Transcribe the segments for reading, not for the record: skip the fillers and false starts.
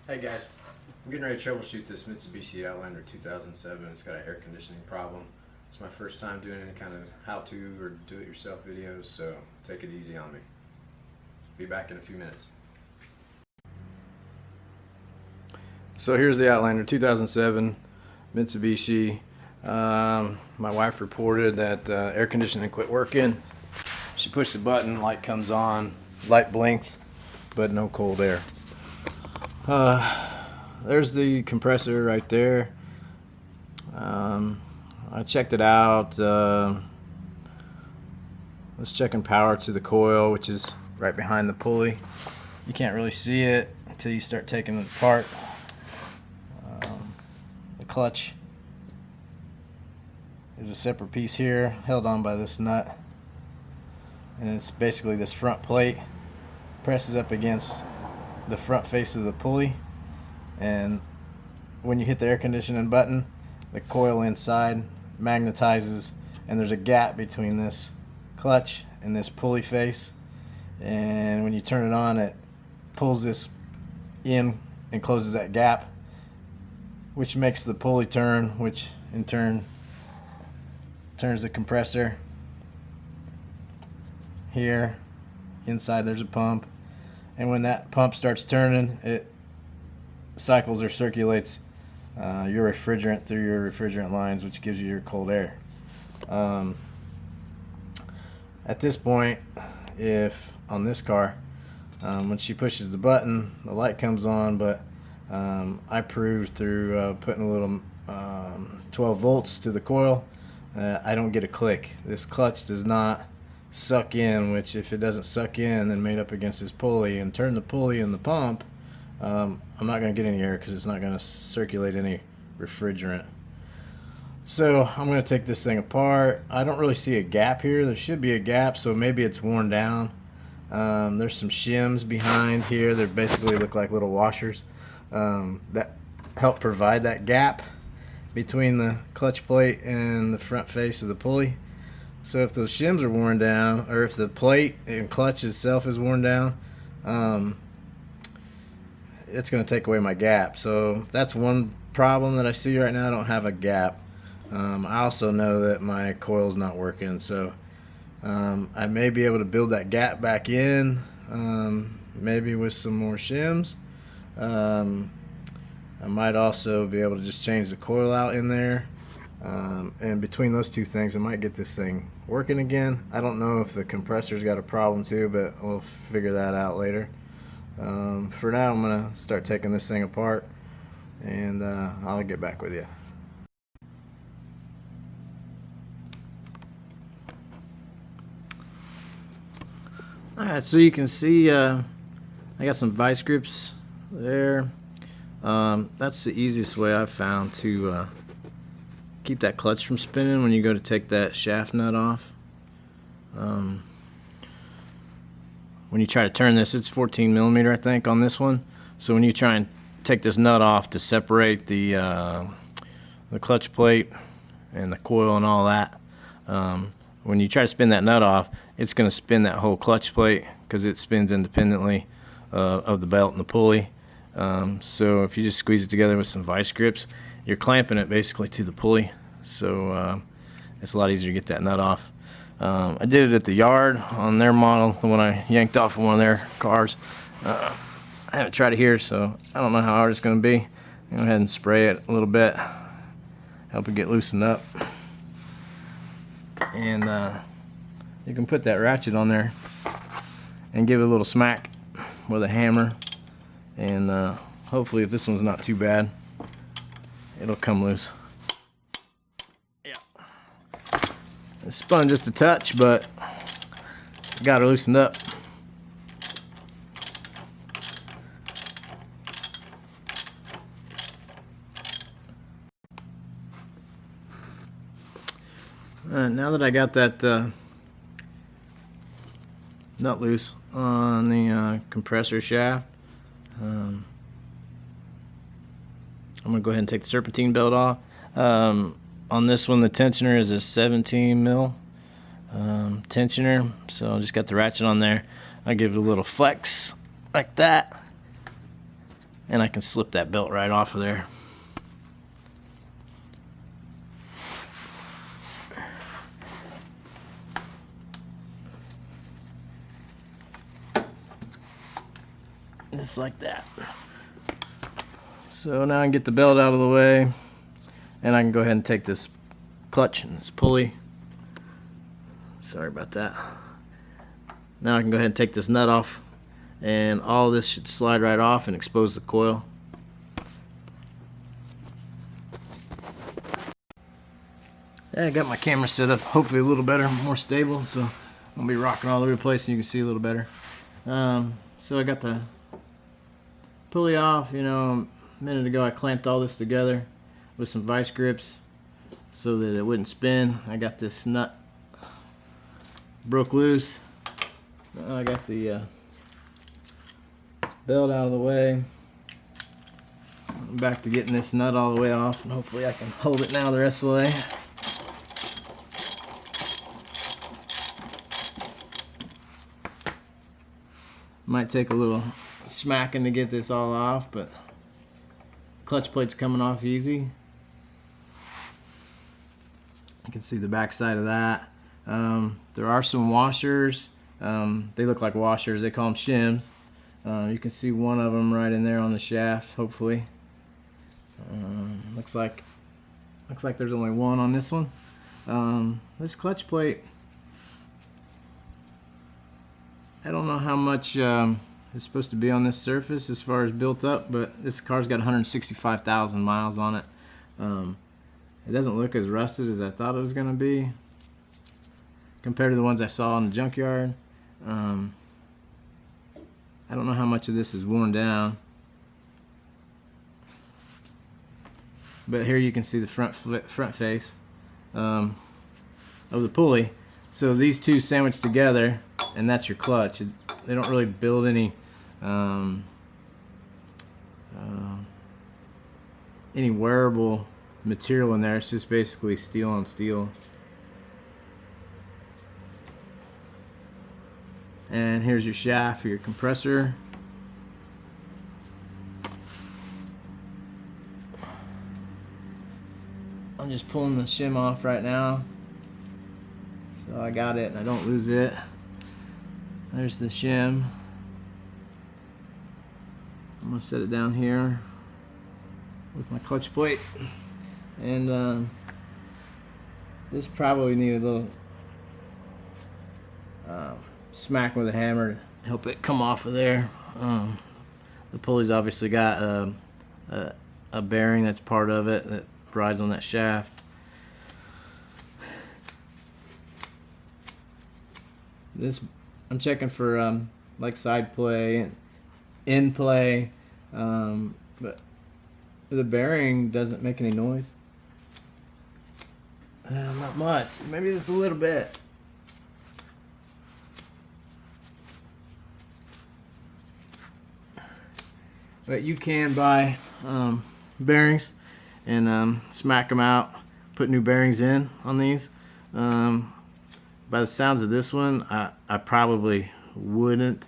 Hey guys, I'm getting ready to troubleshoot this Mitsubishi Outlander 2007. It's got an air conditioning problem. It's my first time doing any kind of how-to or do-it-yourself videos, so take it easy on me. Be back in a few minutes. So here's the Outlander 2007 Mitsubishi. My wife reported that air conditioning quit working. She pushed the button, light comes on, light blinks, but no cold air. There's the compressor right there. I checked it out. Let's checking power to the coil, which is right behind the pulley. You can't really see it until you start taking it apart. The clutch is a separate piece here, held on by this nut, and it's basically this front plate presses up against the front face of the pulley, and when you hit the air conditioning button, the coil inside magnetizes, and there's a gap between this clutch and this pulley face, and when you turn it on, it pulls this in and closes that gap, which makes the pulley turn, which in turn turns the compressor. Here inside there's a pump, and when that pump starts turning, it cycles or circulates your refrigerant through your refrigerant lines, which gives you your cold air. At this point, if on this car, when she pushes the button, the light comes on, but I proved through putting a little 12 volts to the coil, I don't get a click. This clutch does not suck in, which if it doesn't suck in, then made up against this pulley and turn the pulley and the pump, I'm not going to get any air because it's not going to circulate any refrigerant. So I'm going to take this thing apart. I don't really see a gap here. There should be a gap, so maybe it's worn down. There's some shims behind here. They basically look like little washers that help provide that gap between the clutch plate and the front face of the pulley. So if those shims are worn down, or if the plate and clutch itself is worn down, it's going to take away my gap. So that's one problem that I see right now. I don't have a gap. I also know that my coil's not working, so I may be able to build that gap back in, maybe with some more shims. I might also be able to just change the coil out in there, and between those two things I might get this thing working again. I don't know if the compressor's got a problem too, but we'll figure that out later. For now, I'm gonna start taking this thing apart, and I'll get back with you. Alright, so you can see I got some vice grips there. That's the easiest way I've found to keep that clutch from spinning when you go to take that shaft nut off. When you try to turn this, it's 14 millimeter I think on this one, so when you try and take this nut off to separate the clutch plate and the coil and all that, when you try to spin that nut off, it's going to spin that whole clutch plate because it spins independently of the belt and the pulley. So if you just squeeze it together with some vice grips, you're clamping it basically to the pulley, so it's a lot easier to get that nut off. I did it at the yard on their model, the one I yanked off of one of their cars. I haven't tried it here, so I don't know how hard it's going to be. Go ahead and spray it a little bit, help it get loosened up. And you can put that ratchet on there and give it a little smack with a hammer, and hopefully, if this one's not too bad, it'll come loose. Yeah, it spun just a touch, but got her loosened up. Now that I got that nut loose on the compressor shaft, I'm going to go ahead and take the serpentine belt off. On this one, the tensioner is a 17 mil tensioner, so I just got the ratchet on there. I give it a little flex like that, and I can slip that belt right off of there. Just like that. So now I can get the belt out of the way, and I can go ahead and take this clutch and this pulley. Sorry about that. Now I can go ahead and take this nut off, and all this should slide right off and expose the coil. Yeah, I got my camera set up hopefully a little better, more stable, so I'll be rocking all over the place and you can see a little better. So I got the pulley off. You know, a minute ago I clamped all this together with some vice grips so that it wouldn't spin. I got this nut broke loose. I got the belt out of the way. I'm back to getting this nut all the way off, and hopefully I can hold it now the rest of the way. Might take a little smacking to get this all off, but clutch plate's coming off easy. You can see the back side of that. There are some washers. They look like washers. They call them shims. You can see one of them right in there on the shaft, hopefully. Looks like there's only one on this one. This clutch plate, I don't know how much is supposed to be on this surface as far as built up, but this car's got 165,000 miles on it. It doesn't look as rusted as I thought it was going to be compared to the ones I saw in the junkyard. I don't know how much of this is worn down, but here you can see the front face of the pulley. So these two sandwiched together, and that's your clutch. They don't really build any wearable material in there. It's just basically steel on steel. And here's your shaft for your compressor. I'm just pulling the shim off right now, so I got it and I don't lose it. There's the shim. I'm gonna set it down here with my clutch plate, and this probably needed a little smack with a hammer to help it come off of there. The pulley's obviously got a bearing that's part of it that rides on that shaft. This, I'm checking for like side play and in play, but the bearing doesn't make any noise. Not much, maybe just a little bit. But you can buy bearings and smack them out, put new bearings in on these. By the sounds of this one, I probably wouldn't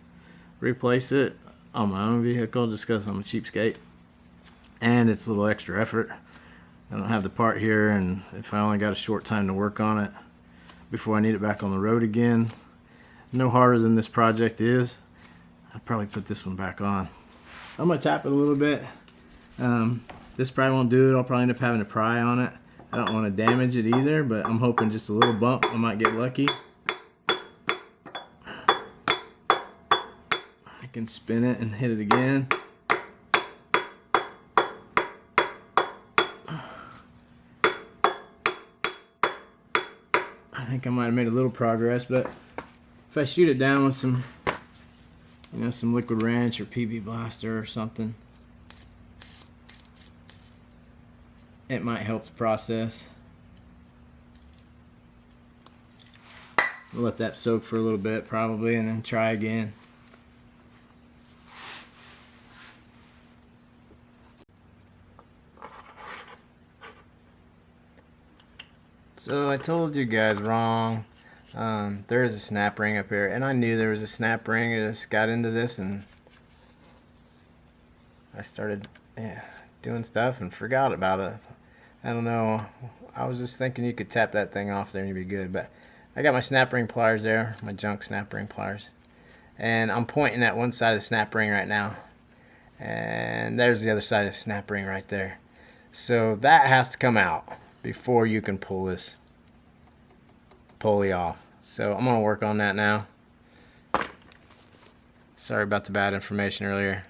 replace it on my own vehicle just because I'm a cheapskate and it's a little extra effort. I don't have the part here, and if I only got a short time to work on it before I need it back on the road again, no harder than this project is, I'd probably put this one back on. I'm gonna tap it a little bit. This probably won't do it. I'll probably end up having to pry on it. I don't want to damage it either, but I'm hoping just a little bump, I might get lucky. I can spin it and hit it again. I think I might have made a little progress, but if I shoot it down with some, you know, some liquid wrench or PB blaster or something, it might help the process. We'll let that soak for a little bit probably, and then try again. So I told you guys wrong. There is a snap ring up here, and I knew there was a snap ring. I just got into this and I I started doing stuff and forgot about it. I don't know. I was just thinking you could tap that thing off there and you'd be good. But I got my snap ring pliers there, my junk snap ring pliers. And I'm pointing at one side of the snap ring right now. And there's the other side of the snap ring right there. So that has to come out before you can pull this pulley off. So I'm going to work on that now. Sorry about the bad information earlier.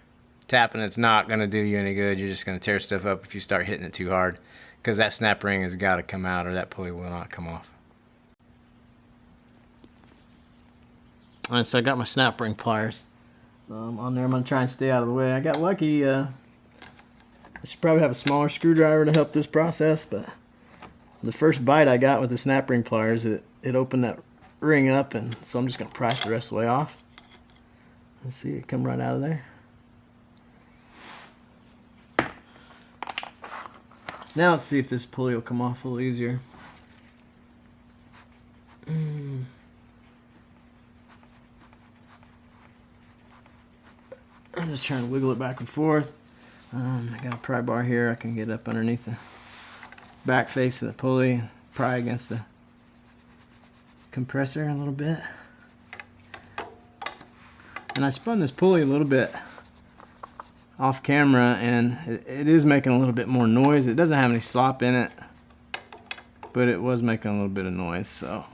Tapping it's not going to do you any good. You're just going to tear stuff up if you start hitting it too hard, because that snap ring has got to come out or that pulley will not come off. Alright, so I got my snap ring pliers on there. I'm going to try and stay out of the way. I got lucky. I should probably have a smaller screwdriver to help this process, but the first bite I got with the snap ring pliers, it opened that ring up, and so I'm just going to pry the rest of the way off. Let's see, it come right out of there. Now let's see if this pulley will come off a little easier. I'm just trying to wiggle it back and forth. I got a pry bar here. I can get up underneath the back face of the pulley, pry against the compressor a little bit. And I spun this pulley a little bit off camera, and it is making a little bit more noise. It doesn't have any slop in it, but it was making a little bit of noise. So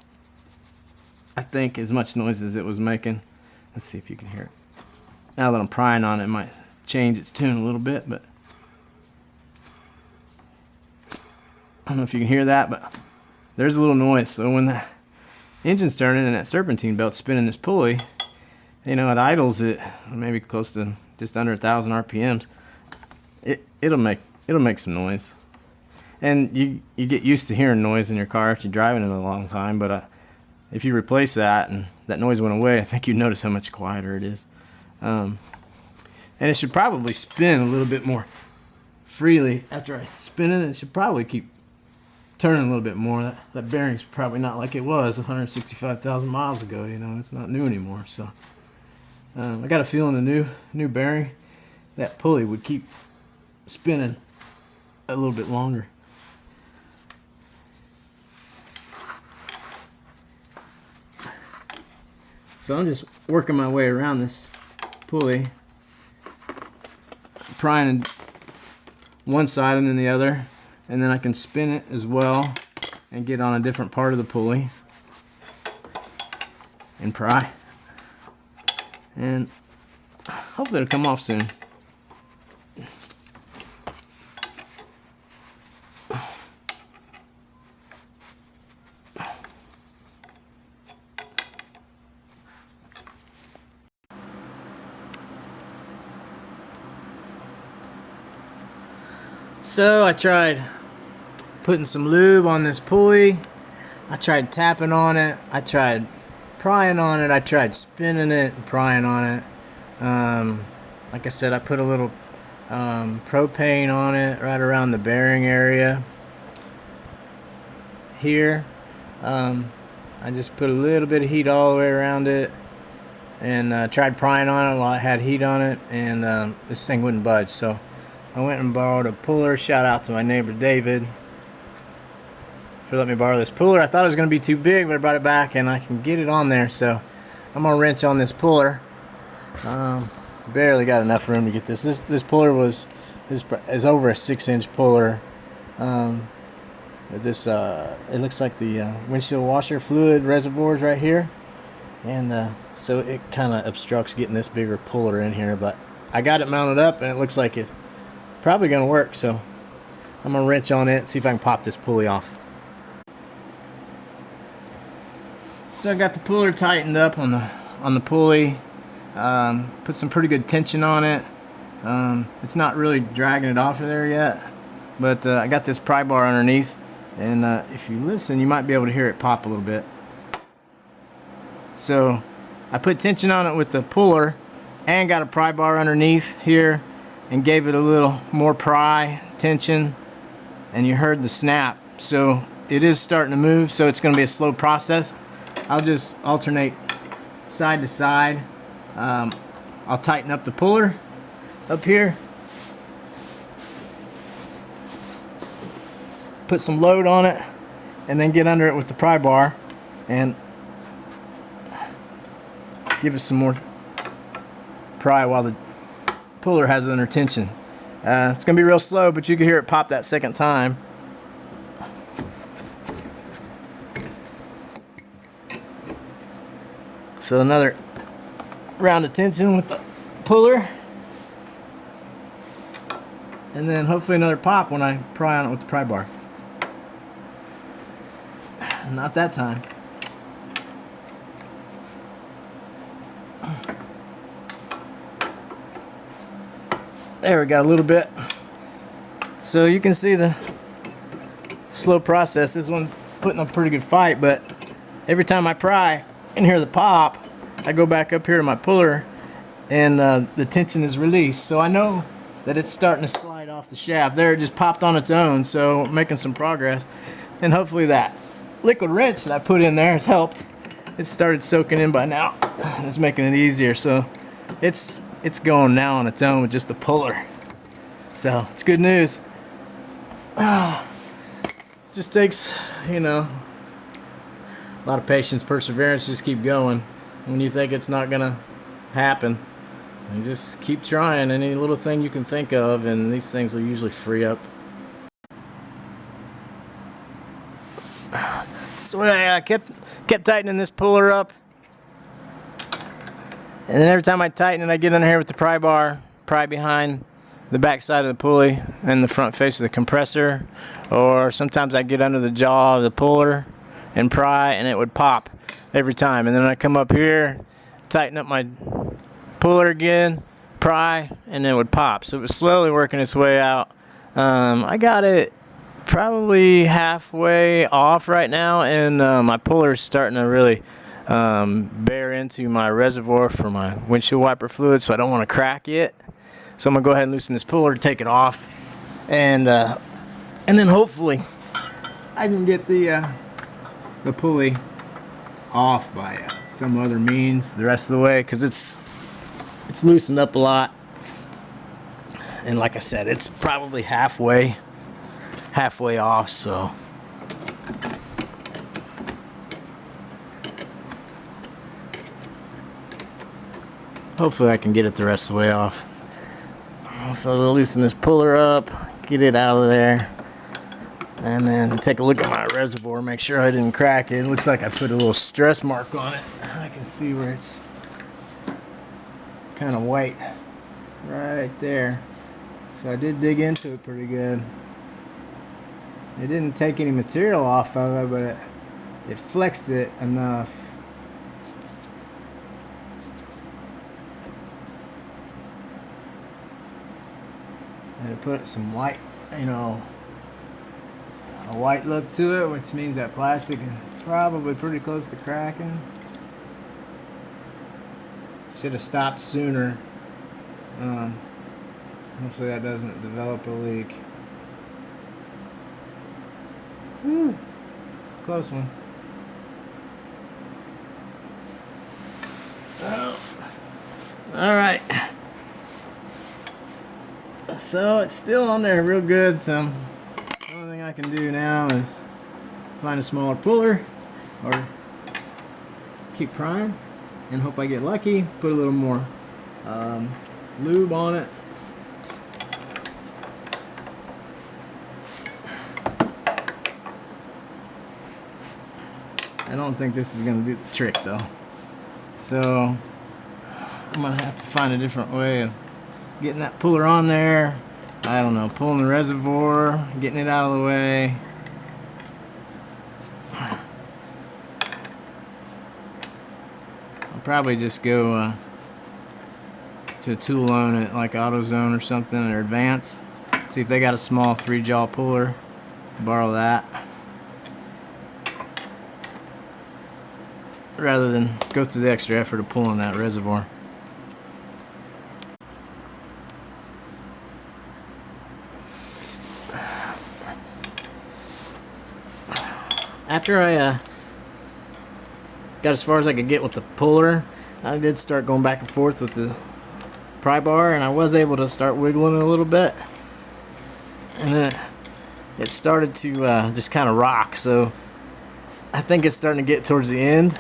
I think as much noise as it was making, let's see if you can hear it. Now that I'm prying on it, it might change its tune a little bit, but I don't know if you can hear that, but there's a little noise. So when the engine's turning and that serpentine belt's spinning this pulley, you know, it idles it maybe close to just under 1,000 RPMs. It'll make some noise, and you get used to hearing noise in your car if you're driving it a long time. But if you replace that and that noise went away, I think you'd notice how much quieter it is. And it should probably spin a little bit more freely after I spin it. It should probably keep turning a little bit more. That bearing's probably not like it was 165,000 miles ago. You know, it's not new anymore. So. I got a feeling the new bearing, that pulley would keep spinning a little bit longer. So I'm just working my way around this pulley, prying one side and then the other, and then I can spin it as well and get on a different part of the pulley and pry. And hopefully it'll come off soon. So I tried putting some lube on this pulley. I tried tapping on it. I tried prying on it. I tried spinning it and prying on it. Like I said, I put a little propane on it right around the bearing area here. I just put a little bit of heat all the way around it, and tried prying on it while I had heat on it, and this thing wouldn't budge. So I went and borrowed a puller. Shout out to my neighbor David for letting me borrow this puller. I thought it was going to be too big, but I brought it back and I can get it on there. So I'm going to wrench on this puller. Barely got enough room to get this. This puller is over a 6-inch puller. This it looks like the windshield washer fluid reservoirs right here, and so it kind of obstructs getting this bigger puller in here. But I got it mounted up, and it looks like it's probably going to work. So I'm going to wrench on it, see if I can pop this pulley off. So I got the puller tightened up on the pulley. Put some pretty good tension on it. It's not really dragging it off of there yet, but I got this pry bar underneath, and if you listen, you might be able to hear it pop a little bit. So I put tension on it with the puller and got a pry bar underneath here and gave it a little more pry tension, and you heard the snap. So it is starting to move, so it's going to be a slow process. I'll just alternate side to side. I'll tighten up the puller up here, put some load on it, and then get under it with the pry bar and give it some more pry while the puller has it under tension. It's gonna be real slow, but you can hear it pop that second time. So another round of tension with the puller, and then hopefully another pop when I pry on it with the pry bar. Not that time. There, we got a little bit. So you can see the slow process. This one's putting up a pretty good fight, but every time I pry and hear the pop, I go back up here to my puller and the tension is released. So I know that it's starting to slide off the shaft. There, it just popped on its own, so making some progress. And hopefully that liquid wrench that I put in there has helped. It's started soaking in by now. It's making it easier. So it's going now on its own with just the puller. So it's good news. Just takes, you know, a lot of patience, perseverance. Just keep going when you think it's not gonna happen. And just keep trying any little thing you can think of, and these things will usually free up. So I kept tightening this puller up, and then every time I tighten it, I get under here with the pry bar, pry behind the back side of the pulley and the front face of the compressor, or sometimes I get under the jaw of the puller and pry, and it would pop every time. And then I come up here, tighten up my puller again, pry, and it would pop. So it was slowly working its way out. I got it probably halfway off right now, and my puller is starting to really bear into my reservoir for my windshield wiper fluid, so I don't want to crack it. So I'm gonna go ahead and loosen this puller, take it off, and then hopefully I can get the pulley off by some other means the rest of the way, because it's loosened up a lot. And like I said, it's probably halfway off, so hopefully I can get it the rest of the way off. So I'll loosen this puller up, get it out of there, and then take a look at my reservoir, make sure I didn't crack it. It looks like I put a little stress mark on it. I can see where it's kind of white right there. So I did dig into it pretty good. It didn't take any material off of it, but it flexed it enough. And it put some white, you know, a white look to it, which means that plastic is probably pretty close to cracking. Should have stopped sooner. Hopefully that doesn't develop a leak. Whew, it's a close one. Oh. All right. So it's still on there real good. So the only thing I can do now is find a smaller puller or keep prying and hope I get lucky. Put a little more lube on it. I don't think this is going to do the trick though. So I'm going to have to find a different way of getting that puller on there. I don't know, pulling the reservoir, getting it out of the way. I'll probably just go to a tool loan at like AutoZone or something, or Advance. See if they got a small 3-jaw puller. Borrow that, rather than go through the extra effort of pulling that reservoir. After I got as far as I could get with the puller, I did start going back and forth with the pry bar, and I was able to start wiggling it a little bit. And then it started to just kind of rock. So I think it's starting to get towards the end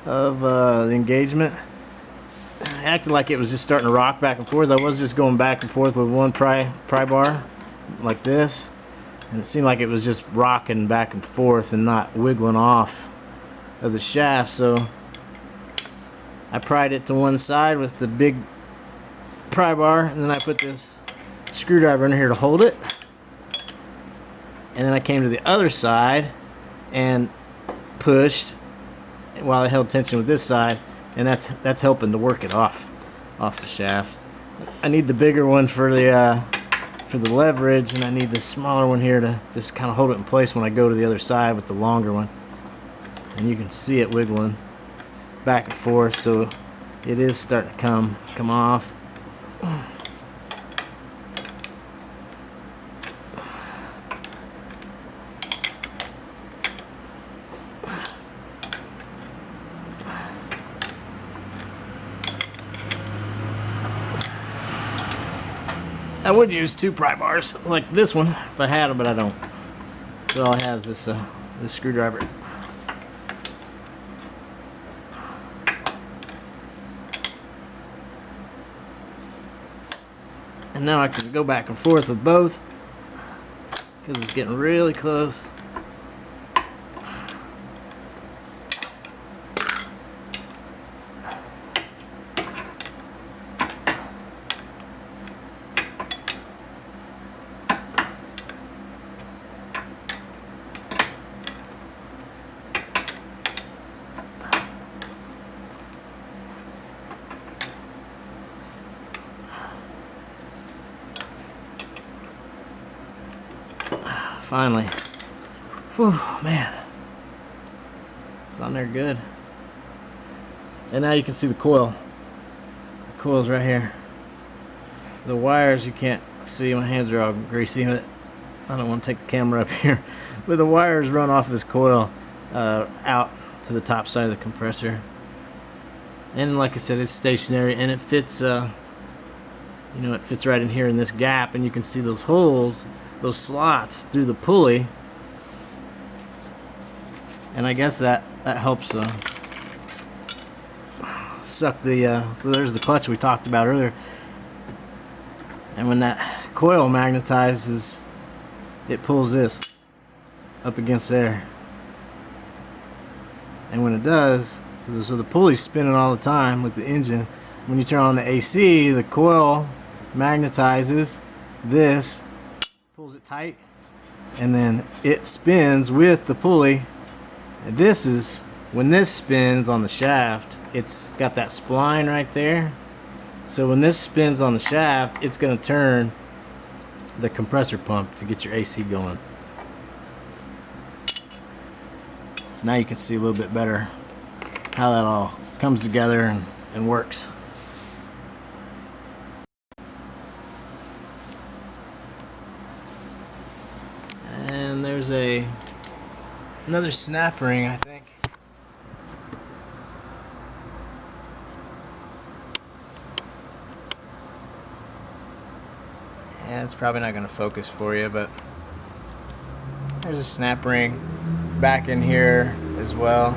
of the engagement. It acted like it was just starting to rock back and forth. I was just going back and forth with one pry bar like this, and it seemed like it was just rocking back and forth and not wiggling off of the shaft. So I pried it to one side with the big pry bar, and then I put this screwdriver in here to hold it, and then I came to the other side and pushed while I held tension with this side, and that's helping to work it off the shaft. I need the bigger one for the leverage, and I need the smaller one here to just kind of hold it in place when I go to the other side with the longer one. And you can see it wiggling back and forth, so it is starting to come off. I would use 2 pry bars like this one if I had them, but I don't. So all I have is this screwdriver. And now I can go back and forth with both because it's getting really close. Finally. Whew, man. It's on there good. And now you can see the coil. The coil's right here. The wires you can't see, my hands are all greasy, but I don't want to take the camera up here. But the wires run off this coil out to the top side of the compressor. And like I said, it's stationary, and it fits it fits right in here in this gap, and you can see those holes, those slots through the pulley, and I guess that helps suck the so there's the clutch we talked about earlier, and when that coil magnetizes, it pulls this up against there, and when it does, so the pulley's spinning all the time with the engine. When you turn on the AC, the coil magnetizes this, pulls it tight, and then it spins with the pulley. And this is when this spins on the shaft, it's got that spline right there. So when this spins on the shaft, it's going to turn the compressor pump to get your AC going. So now you can see a little bit better how that all comes together and works. And there's another snap ring, I think. Yeah, it's probably not going to focus for you, but there's a snap ring back in here as well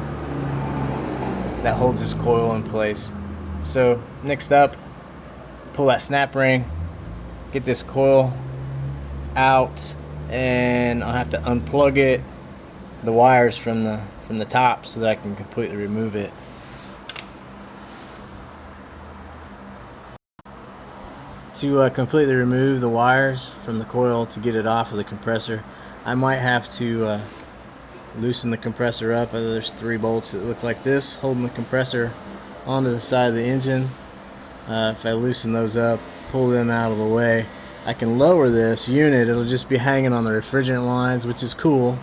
that holds this coil in place. So next up, pull that snap ring, get this coil out, and I'll have to unplug it, the wires from the top, so that I can completely remove it. To completely remove the wires from the coil to get it off of the compressor, I might have to loosen the compressor up. There's 3 bolts that look like this holding the compressor onto the side of the engine. If I loosen those up, pull them out of the way, I can lower this unit. It'll just be hanging on the refrigerant lines, which is cool.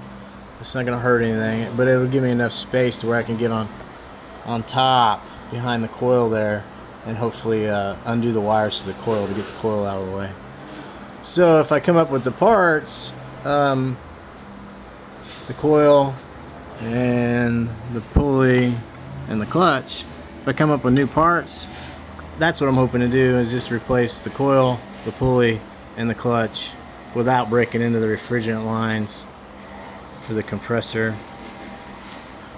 It's not going to hurt anything, but it'll give me enough space to where I can get on top behind the coil there, and hopefully undo the wires to the coil to get the coil out of the way. So if I come up with the parts, the coil and the pulley and the clutch, if I come up with new parts, that's what I'm hoping to do, is just replace the coil, the pulley, and the clutch, without breaking into the refrigerant lines for the compressor.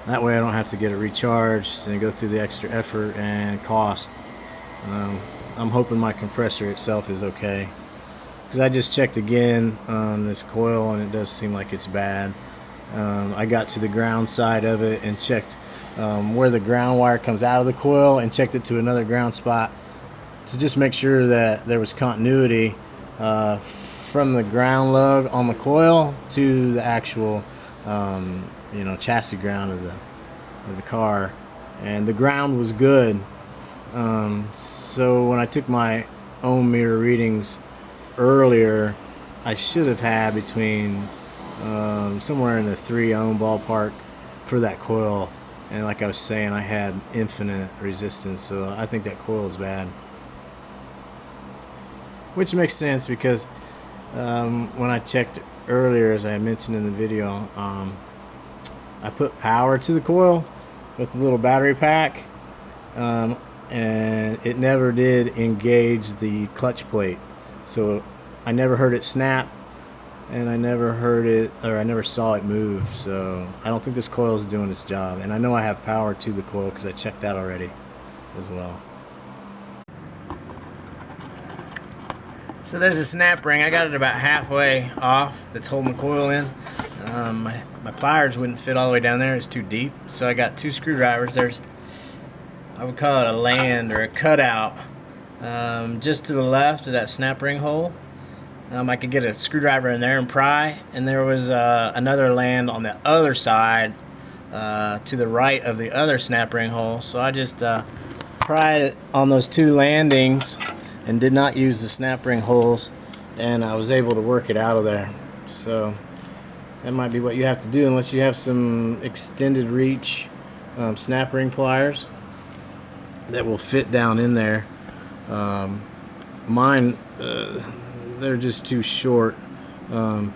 That way I don't have to get it recharged and go through the extra effort and cost. I'm hoping my compressor itself is okay, because I just checked again on this coil and it does seem like it's bad. I got to the ground side of it and checked where the ground wire comes out of the coil, and checked it to another ground spot to just make sure that there was continuity from the ground lug on the coil to the actual chassis ground of the car, and the ground was good. So when I took my ohm meter readings earlier, I should have had between somewhere in the 3 ohm ballpark for that coil, and like I was saying, I had infinite resistance, so I think that coil is bad, which makes sense because when I checked earlier, as I mentioned in the video, I put power to the coil with a little battery pack, and it never did engage the clutch plate, so I never heard it snap, and I never saw it move. So I don't think this coil is doing its job, and I know I have power to the coil because I checked that already as well. So there's a snap ring. I got it about halfway off that's holding the coil in. My pliers wouldn't fit all the way down there, it's too deep, so I got 2 screwdrivers. There's, I would call it a land or a cutout just to the left of that snap ring hole. I could get a screwdriver in there and pry, and there was another land on the other side to the right of the other snap ring hole, so I just pried it on those 2 landings and did not use the snap ring holes, and I was able to work it out of there. So that might be what you have to do unless you have some extended reach snap ring pliers that will fit down in there. Mine, they're just too short, and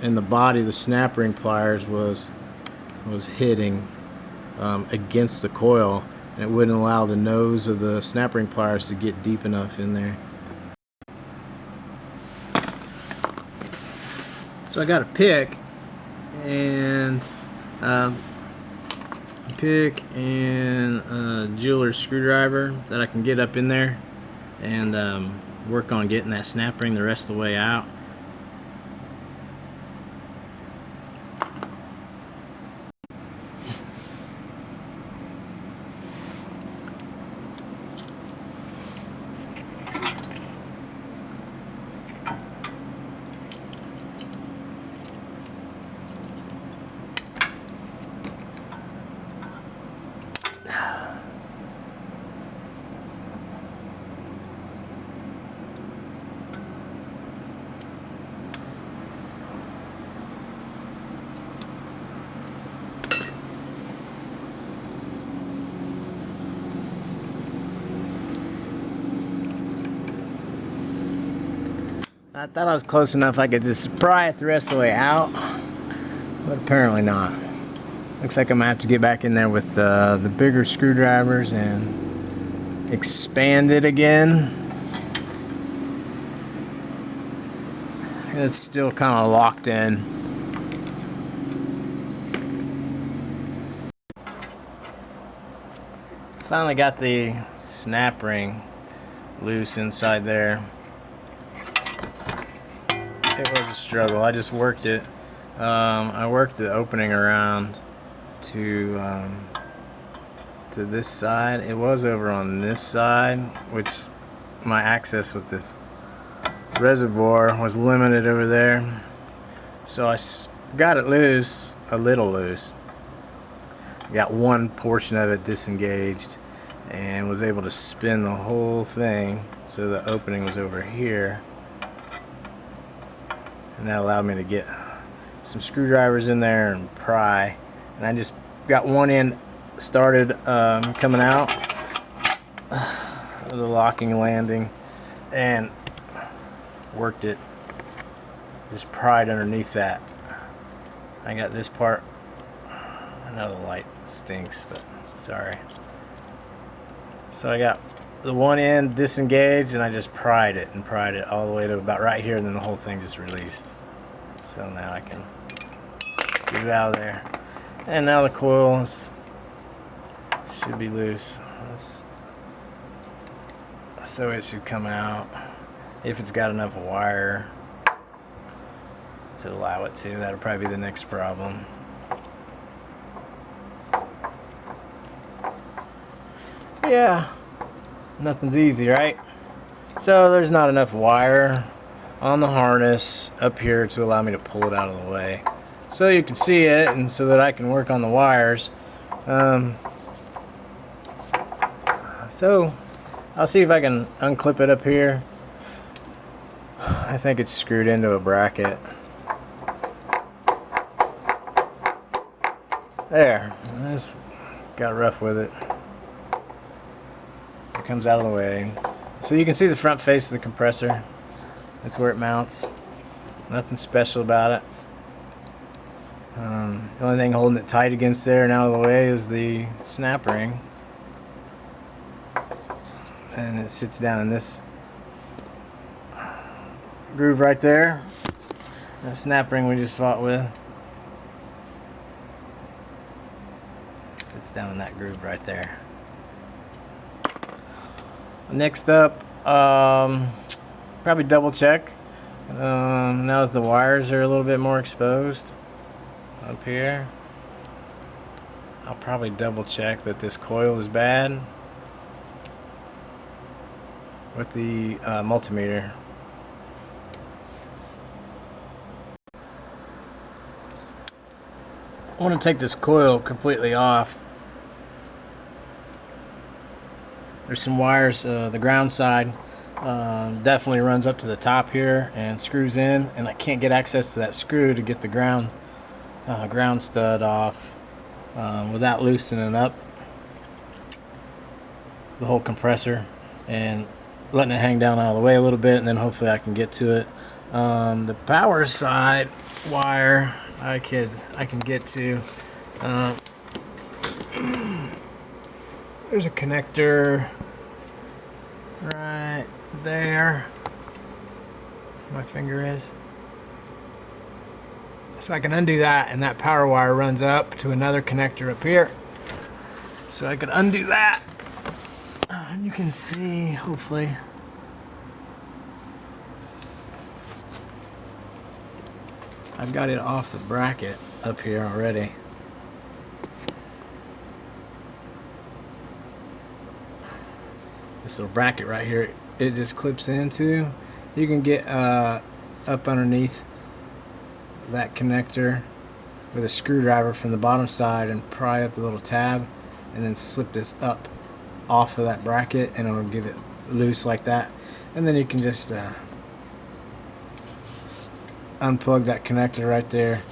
the body of the snap ring pliers was hitting against the coil, and it wouldn't allow the nose of the snap ring pliers to get deep enough in there. So I got a pick and a jeweler's screwdriver that I can get up in there and work on getting that snap ring the rest of the way out. I thought I was close enough I could just pry it the rest of the way out, but apparently not. Looks like I'm gonna have to get back in there with the bigger screwdrivers and expand it again. It's still kind of locked in. Finally got the snap ring loose inside there. It was a struggle. I just worked it. I worked the opening around to this side. It was over on this side, which my access with this reservoir was limited over there. So I got it loose, a little loose. Got one portion of it disengaged and was able to spin the whole thing so the opening was over here. And that allowed me to get some screwdrivers in there and pry. And I just got one end started coming out of the locking landing and worked it. Just pried underneath that. I got this part. I know the light stinks, but sorry. So I got the one end disengaged, and I just pried it all the way to about right here, and then the whole thing just released. So now I can get it out of there. And now the coil should be loose. So it should come out if it's got enough wire to allow it to. That'll probably be the next problem. Yeah, nothing's easy, right? So there's not enough wire on the harness up here to allow me to pull it out of the way, so you can see it and so that I can work on the wires. So I'll see if I can unclip it up here. I think it's screwed into a bracket. There, I just got rough with it. It comes out of the way. So you can see the front face of the compressor. That's where it mounts. Nothing special about it. The only thing holding it tight against there and out of the way is the snap ring. And it sits down in this groove right there. The snap ring we just fought with. Sits down in that groove right there. Next up, probably double check now that the wires are a little bit more exposed up here. I'll probably double check that this coil is bad with the multimeter. I want to take this coil completely off. There's some wires, the ground side definitely runs up to the top here and screws in, and I can't get access to that screw to get the ground stud off without loosening up the whole compressor and letting it hang down out of the way a little bit, and then hopefully I can get to it. The power side wire I can get to. There's a connector right there. My finger is. So I can undo that, and that power wire runs up to another connector up here. So I can undo that. And you can see, hopefully, I've got it off the bracket up here already. This little bracket right here, it just clips into. You can get up underneath that connector with a screwdriver from the bottom side and pry up the little tab, and then slip this up off of that bracket, and it'll give it loose like that. And then you can just unplug that connector right there,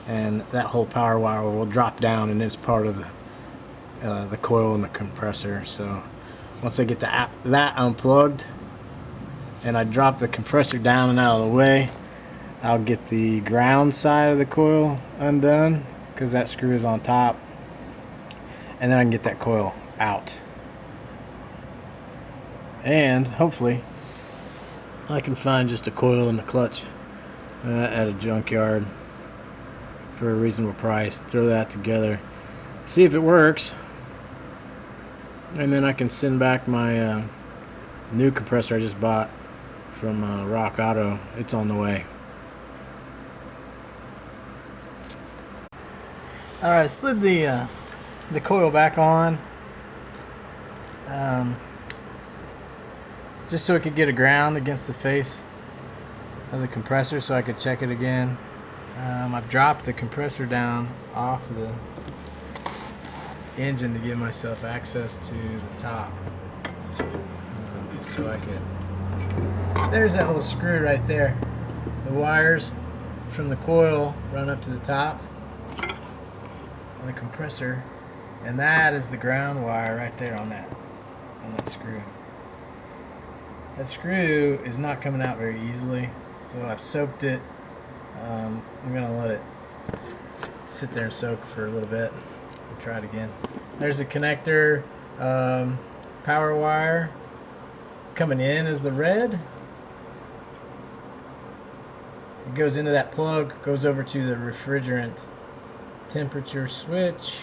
and that whole power wire will drop down, and it's part of the coil and the compressor. So once I get that unplugged and I drop the compressor down and out of the way, I'll get the ground side of the coil undone, because that screw is on top, and then I can get that coil out. And hopefully I can find just a coil and a clutch at a junkyard for a reasonable price. Throw that together, see if it works, and then I can send back my new compressor I just bought from Rock Auto. It's on the way. Alright, I slid the coil back on just so it could get a ground against the face of the compressor so I could check it again. I've dropped the compressor down off of the engine to give myself access to the top, so I could. There's that little screw right there. The wires from the coil run up to the top of the compressor, and that is the ground wire right there on that screw. That screw is not coming out very easily, so I've soaked it. I'm gonna let it sit there and soak for a little bit. We'll try it again. There's a connector, power wire coming in is the red. It goes into that plug, goes over to the refrigerant temperature switch.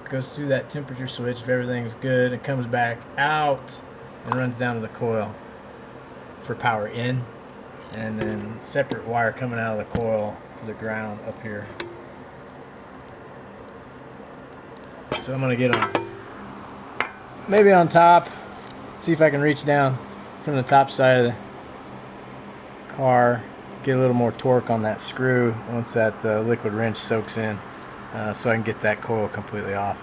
Goes through that temperature switch. If everything's good, it comes back out and runs down to the coil for power in. And then separate wire coming out of the coil for the ground up here. So I'm going to get on, maybe on top, see if I can reach down from the top side of the car, get a little more torque on that screw once that liquid wrench soaks in, so I can get that coil completely off.